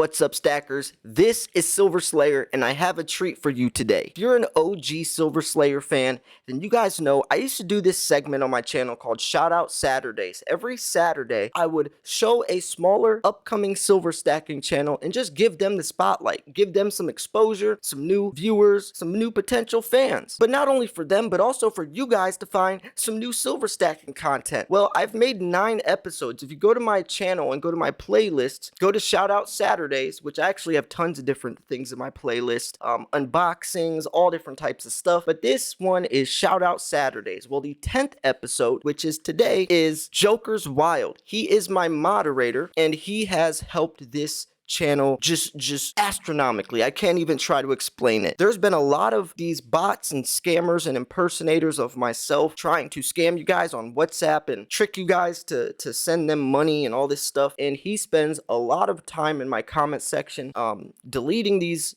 what's up, stackers? This is Silver Slayer, and I have a treat for you today. If you're an OG Silver Slayer fan, then you guys know I used to do this segment on my channel called Shoutout Saturdays. Every Saturday, I would show a smaller, upcoming silver stacking channel and just give them the spotlight, give them some exposure, some new viewers, some new potential fans. But not only for them, but also for you guys to find some new silver stacking content. Well, I've made 9 episodes. If you go to my channel and go to my playlists, go to Shoutout Saturdays, which I actually have tons of different things in my playlist, unboxings, all different types of stuff. But this one is Shoutout Saturdays. Well, the 10th episode, which is today, is Joker's Wild. He is my moderator, and he has helped this channel just astronomically. I can't even try to explain it. There's been a lot of these bots and scammers and impersonators of myself trying to scam you guys on WhatsApp and trick you guys to send them money and all this stuff, and he spends a lot of time in my comment section deleting these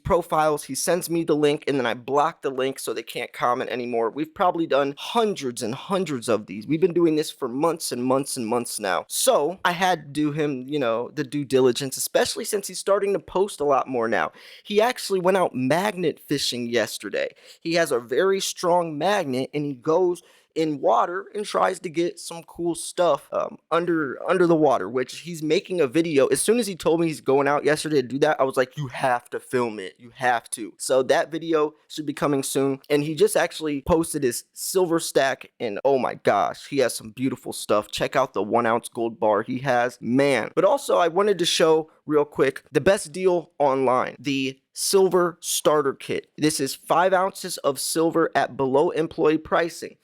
profiles. He sends me the link, and then I block the link so they can't comment anymore. We've probably done hundreds and hundreds of these. We've been doing this for months and months and months now. So I had to do him, the due diligence, especially since he's starting to post a lot more now. He actually went out magnet fishing yesterday. He has a very strong magnet, and he goes in water and tries to get some cool stuff under the water, which he's making a video. As soon as he told me he's going out yesterday to do that, I was like, you have to film it. You have to. So that video should be coming soon. And he just actually posted his silver stack, and oh my gosh, he has some beautiful stuff. Check out the 1 ounce gold bar he has, man. But also I wanted to show real quick the best deal online, the silver starter kit. This is 5 ounces of silver at below employee pricing.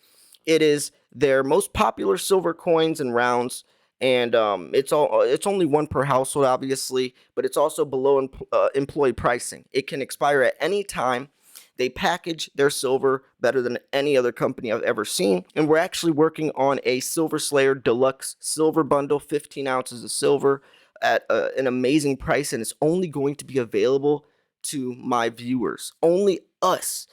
It is their most popular silver coins and rounds, and it's only 1 per household, obviously, but it's also below employee pricing. It can expire at any time. They package their silver better than any other company I've ever seen, and we're actually working on a Silver Slayer Deluxe Silver Bundle, 15 ounces of silver at an amazing price, and it's only going to be available to my viewers. Only us.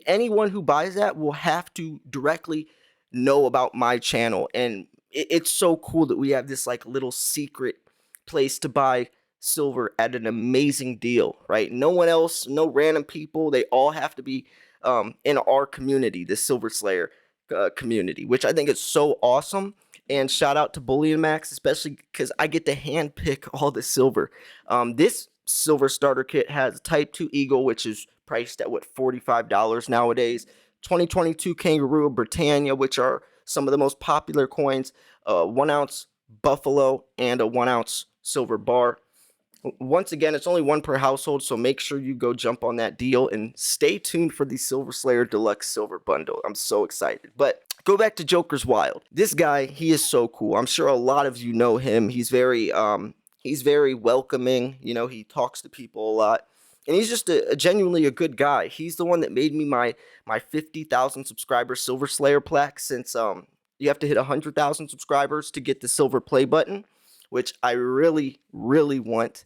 Anyone who buys that will have to directly know about my channel, and it's so cool that we have this like little secret place to buy silver at an amazing deal, right? No one else, no random people, they all have to be in our community, the Silver Slayer community, which I think is so awesome. And shout out to Bullion Max, especially because I get to hand pick all the silver. This silver starter kit has Type 2 Eagle, which is priced at what, $45 nowadays. 2022 Kangaroo, Britannia, which are some of the most popular coins. 1 ounce Buffalo and a 1 ounce silver bar. Once again, it's only 1 per household, so make sure you go jump on that deal and stay tuned for the Silver Slayer Deluxe Silver Bundle. I'm so excited. But go back to Joker's Wild. This guy, he is so cool. I'm sure a lot of you know him. He's very welcoming. He talks to people a lot. And he's just genuinely a good guy. He's the one that made me my 50,000 subscriber Silver Slayer plaque, since you have to hit 100,000 subscribers to get the silver play button, which I really, really want,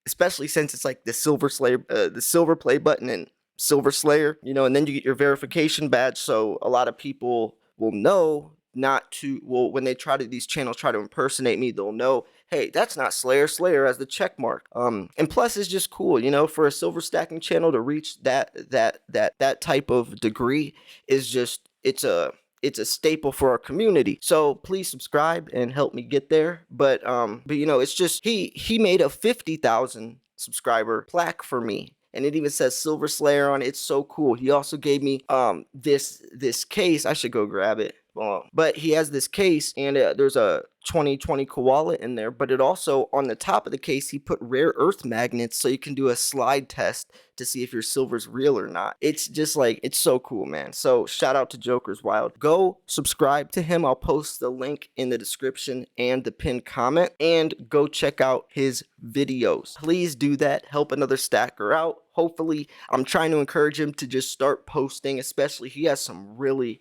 especially since it's like the Silver Slayer, the silver play button and Silver Slayer, and then you get your verification badge. So a lot of people will know when they these channels try to impersonate me, they'll know, hey, that's not Slayer. Slayer has the check mark. And plus it's just cool, for a silver stacking channel to reach that type of degree is just, it's a staple for our community. So please subscribe and help me get there. But it's just, he made a 50,000 subscriber plaque for me, and it even says Silver Slayer on it. It's so cool. He also gave me this case. I should go grab it. But he has this case, and there's a 2020 koala in there, but it also, on the top of the case, he put rare earth magnets so you can do a slide test to see if your silver's real or not. It's just like, it's so cool, man. So shout out to Joker's Wild. Go subscribe to him. I'll post the link in the description and the pinned comment, and go check out his videos. Please do that. Help another stacker out. Hopefully, I'm trying to encourage him to just start posting, especially he has some really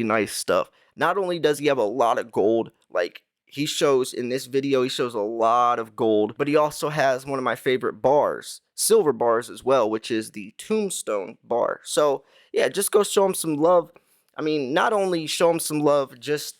nice stuff. Not only does he have a lot of gold, like he shows in this video, he shows a lot of gold, but he also has one of my favorite bars, silver bars as well, which is the Tombstone bar. So yeah, just go show him some love. I mean, not only show him some love just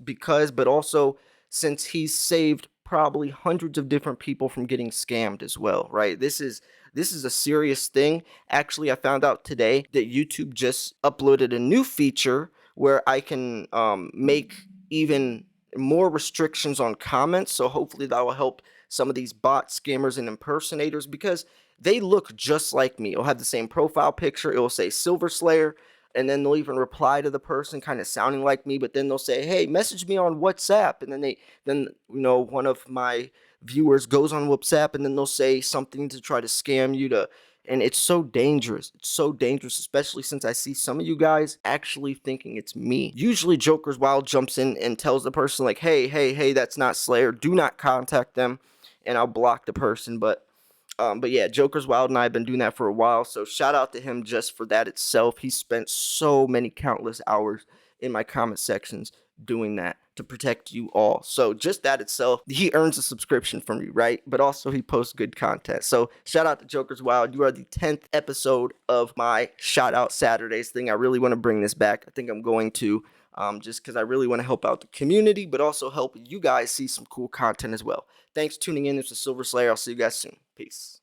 because, but also since he's saved probably hundreds of different people from getting scammed as well, right? This is a serious thing. Actually, I found out today that YouTube just uploaded a new feature where I can make even more restrictions on comments. So hopefully that will help some of these bot scammers and impersonators, because they look just like me. It'll have the same profile picture. It will say Silver Slayer, and then they'll even reply to the person kind of sounding like me, but then they'll say, hey, message me on WhatsApp. And then one of my viewers goes on WhatsApp, and then they'll say something to try to scam you to. And it's so dangerous. It's so dangerous, especially since I see some of you guys actually thinking it's me. Usually Joker's Wild jumps in and tells the person like, hey, that's not Slayer. Do not contact them, and I'll block the person. But yeah, Joker's Wild and I have been doing that for a while, so shout out to him just for that itself. He spent so many countless hours in my comment sections doing that to protect you all. So just that itself, he earns a subscription from you, right? But also he posts good content. So shout out to Joker's Wild. You are the 10th episode of my Shout Out Saturdays thing. I really want to bring this back. I think I'm going to. Just because I really want to help out the community, but also help you guys see some cool content as well. Thanks for tuning in. This is Silver Slayer. I'll see you guys soon. Peace.